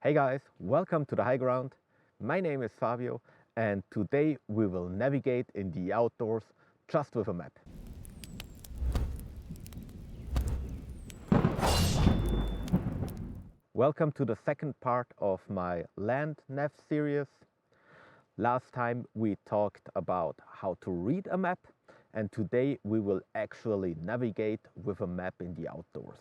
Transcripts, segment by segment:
Hey guys, welcome to the high ground. My name is Fabio and today we will navigate in the outdoors just with a map. Welcome to the second part of my LandNav series. Last time we talked about how to read a map and today we will actually navigate with a map in the outdoors.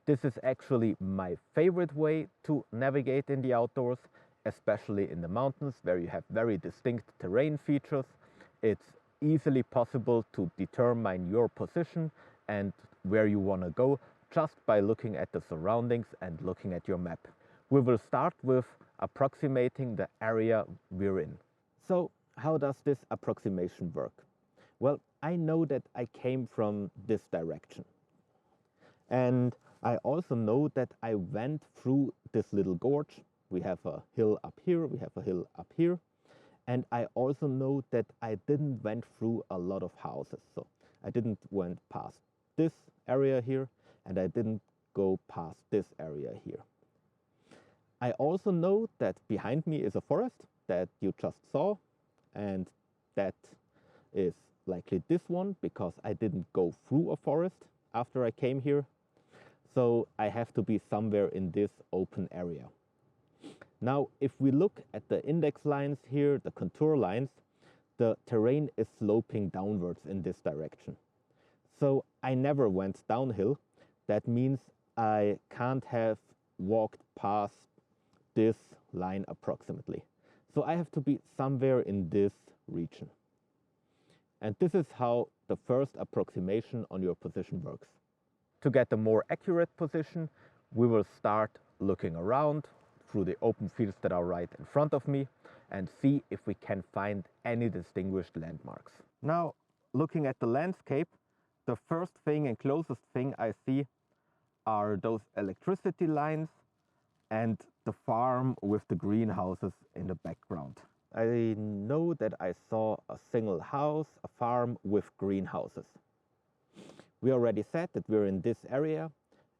This is actually my favorite way to navigate in the outdoors, especially in the mountains where you have very distinct terrain features. It's easily possible to determine your position and where you want to go just by looking at the surroundings and looking at your map. We will start with approximating the area we're in. So how does this approximation work? Well, I know that I came from this direction. And I also know that I went through this little gorge. We have a hill up here, we have a hill up here. And I also know that I didn't went through a lot of houses. So I didn't went past this area here and I didn't go past this area here. I also know that behind me is a forest that you just saw, and that is likely this one because I didn't go through a forest after I came here. So I have to be somewhere in this open area. Now, if we look at the index lines here, the contour lines, the terrain is sloping downwards in this direction. So I never went downhill. That means I can't have walked past this line approximately. So I have to be somewhere in this region. And this is how the first approximation on your position works. To get a more accurate position, we will start looking around through the open fields that are right in front of me and see if we can find any distinguished landmarks. Now, looking at the landscape, the first thing and closest thing I see are those electricity lines and the farm with the greenhouses in the background. I know that I saw a single house, a farm with greenhouses. We already said that we're in this area,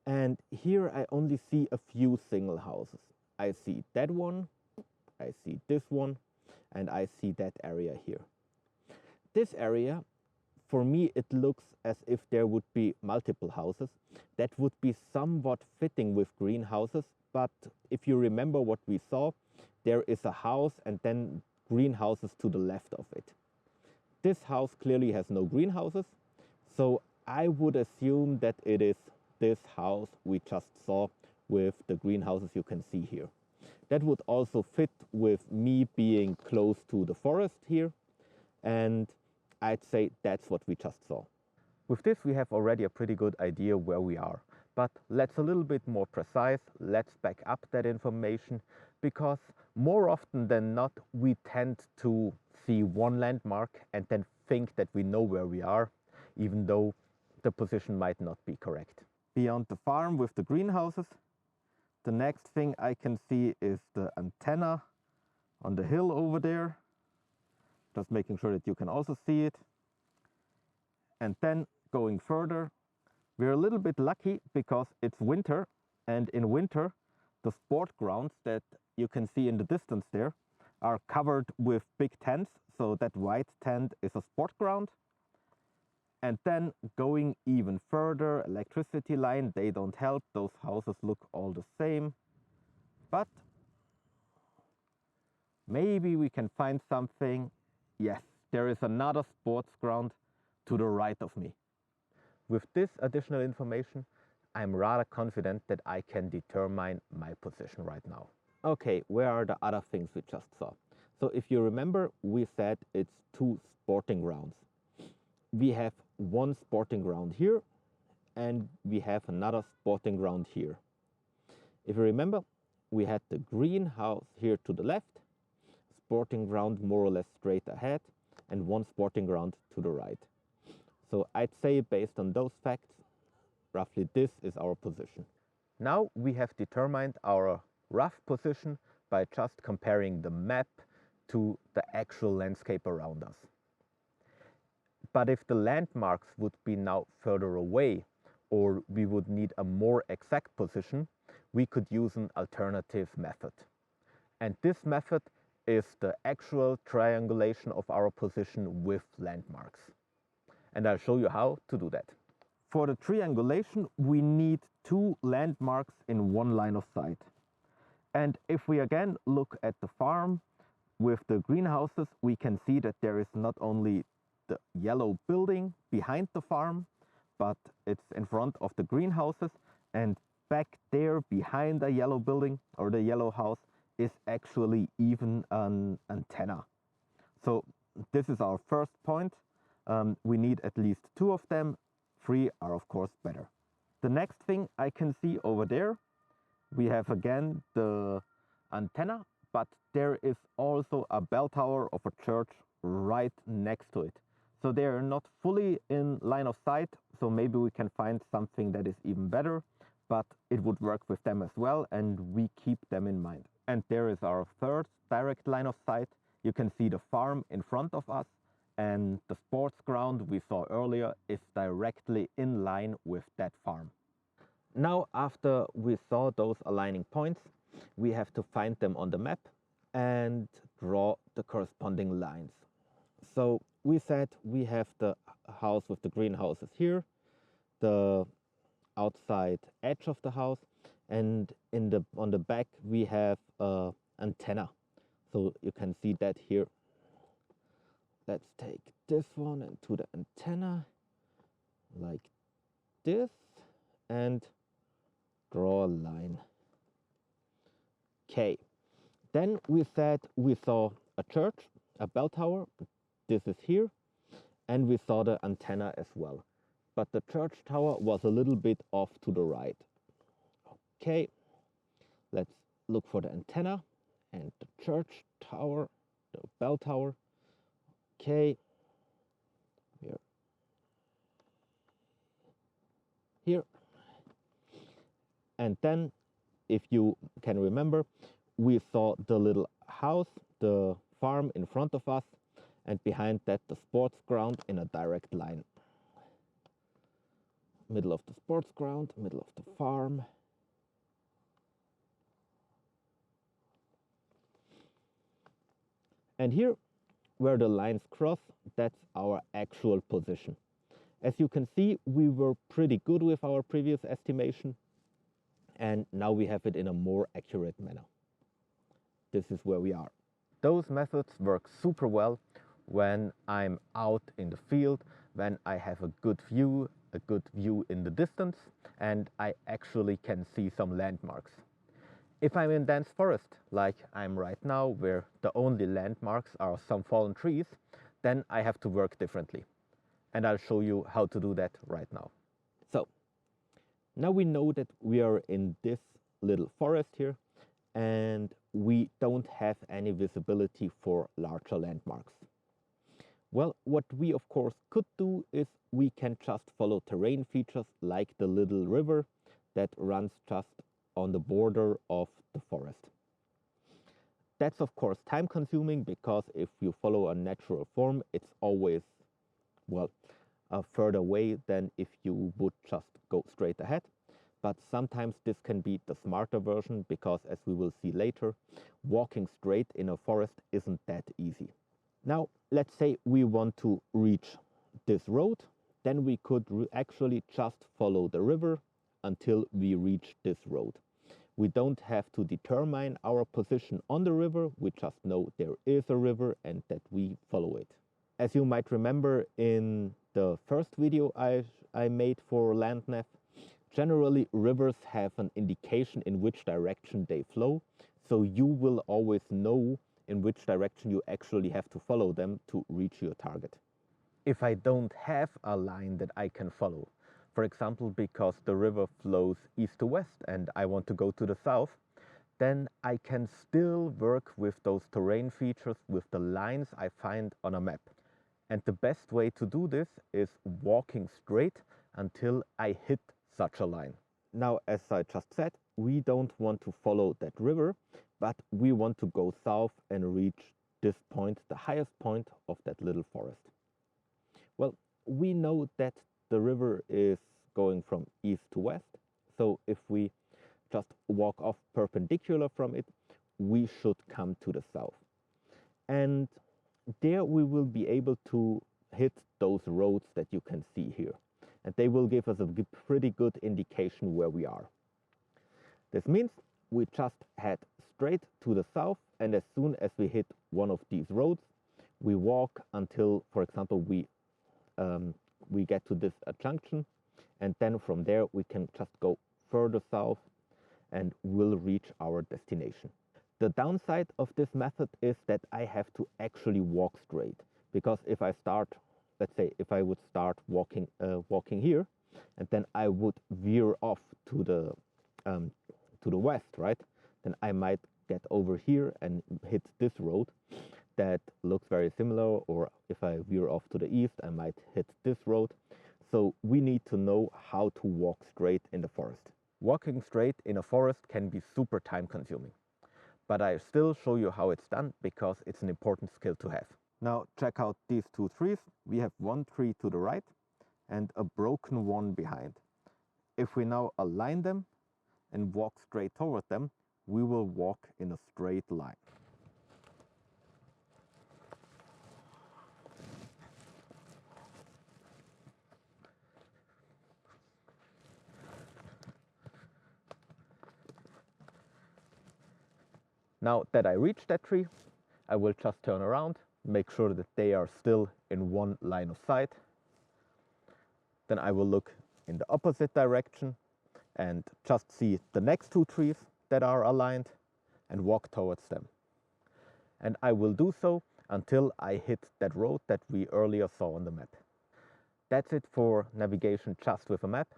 and here I only see a few single houses. I see that one, I see this one, and I see that area here. This area, for me, it looks as if there would be multiple houses. That would be somewhat fitting with greenhouses, but if you remember what we saw, there is a house and then greenhouses to the left of it. This house clearly has no greenhouses, so I would assume that it is this house we just saw with the greenhouses you can see here. That would also fit with me being close to the forest here, and I'd say that's what we just saw. With this we have already a pretty good idea where we are, but let's a little bit more precise, let's back up that information, because more often than not we tend to see one landmark and then think that we know where we are, even though the position might not be correct. Beyond the farm with the greenhouses, the next thing I can see is the antenna on the hill over there. Just making sure that you can also see it. And then going further, we're a little bit lucky because it's winter, and in winter the sport grounds that you can see in the distance there are covered with big tents, so that white tent is a sport ground. And then going even further, electricity line, they don't help, those houses look all the same. But maybe we can find something. Yes, there is another sports ground to the right of me. With this additional information, I'm rather confident that I can determine my position right now. Okay, where are the other things we just saw? So if you remember, we said it's two sporting grounds. We have one sporting ground here and we have another sporting ground here. If you remember, we had the greenhouse here to the left, sporting ground more or less straight ahead, and one sporting ground to the right. So I'd say based on those facts, roughly this is our position. Now we have determined our rough position by just comparing the map to the actual landscape around us. But if the landmarks would be now further away, or we would need a more exact position, we could use an alternative method. And this method is the actual triangulation of our position with landmarks. And I'll show you how to do that. For the triangulation, we need two landmarks in one line of sight. And if we again look at the farm with the greenhouses, we can see that there is not only the yellow building behind the farm, but it's in front of the greenhouses, and back there behind the yellow building or the yellow house is actually even an antenna. So this is our first point. We need at least two of them. Three are of course better. The next thing I can see over there, we have again the antenna, but there is also a bell tower of a church right next to it. So they are not fully in line of sight, so maybe we can find something that is even better, but it would work with them as well, and we keep them in mind. And there is our third direct line of sight. You can see the farm in front of us, and the sports ground we saw earlier is directly in line with that farm. Now, after we saw those aligning points, we have to find them on the map and draw the corresponding lines. So we said we have the house with the greenhouses here, the outside edge of the house, and on the back we have an antenna. So you can see that here. Let's take this one and to the antenna like this and draw a line. Okay, then we said we saw a church, a bell tower. This is here, and we saw the antenna as well. But the church tower was a little bit off to the right. Okay, let's look for the antenna and the church tower, the bell tower. Okay, here. And then, if you can remember, we saw the little house, the farm in front of us, and behind that the sports ground in a direct line. Middle of the sports ground, middle of the farm. And here, where the lines cross, that's our actual position. As you can see, we were pretty good with our previous estimation, and now we have it in a more accurate manner. This is where we are. Those methods work super well when I'm out in the field, when I have a good view in the distance, and I actually can see some landmarks. If I'm in dense forest, like I'm right now, where the only landmarks are some fallen trees, then I have to work differently. And I'll show you how to do that right now. So, now we know that we are in this little forest here, and we don't have any visibility for larger landmarks. Well, what we of course could do is we can just follow terrain features like the little river that runs just on the border of the forest. That's of course time consuming, because if you follow a natural form, it's always, well, further away than if you would just go straight ahead. But sometimes this can be the smarter version, because as we will see later, walking straight in a forest isn't that easy. Now, let's say we want to reach this road, then we could actually just follow the river until we reach this road. We don't have to determine our position on the river, we just know there is a river and that we follow it. As you might remember in the first video I made for LandNav, generally rivers have an indication in which direction they flow, so you will always know in which direction you actually have to follow them to reach your target. If I don't have a line that I can follow, for example, because the river flows east to west and I want to go to the south, then I can still work with those terrain features, with the lines I find on a map. And the best way to do this is walking straight until I hit such a line. Now, as I just said, we don't want to follow that river, but we want to go south and reach this point, the highest point of that little forest. Well, we know that the river is going from east to west. So if we just walk off perpendicular from it, we should come to the south. And there we will be able to hit those roads that you can see here. And they will give us a pretty good indication where we are. This means we just head straight to the south, and as soon as we hit one of these roads, we walk until, for example, we get to this junction, and then from there we can just go further south and we'll reach our destination. The downside of this method is that I have to actually walk straight, because if I start, let's say if I would start walking here, and then I would veer off to the west, right? Then I might get over here and hit this road that looks very similar, or if I veer off to the east, I might hit this road. So we need to know how to walk straight in the forest. Walking straight in a forest can be super time consuming, but I still show you how it's done because it's an important skill to have. Now check out these two trees. We have one tree to the right and a broken one behind. If we now align them and walk straight toward them, we will walk in a straight line. Now that I reached that tree, I will just turn around, make sure that they are still in one line of sight. Then I will look in the opposite direction and just see the next two trees that are aligned and walk towards them. And I will do so until I hit that road that we earlier saw on the map. That's it for navigation just with a map.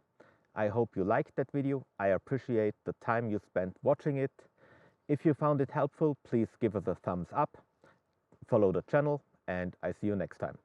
I hope you liked that video. I appreciate the time you spent watching it. If you found it helpful, please give us a thumbs up, follow the channel, and I see you next time.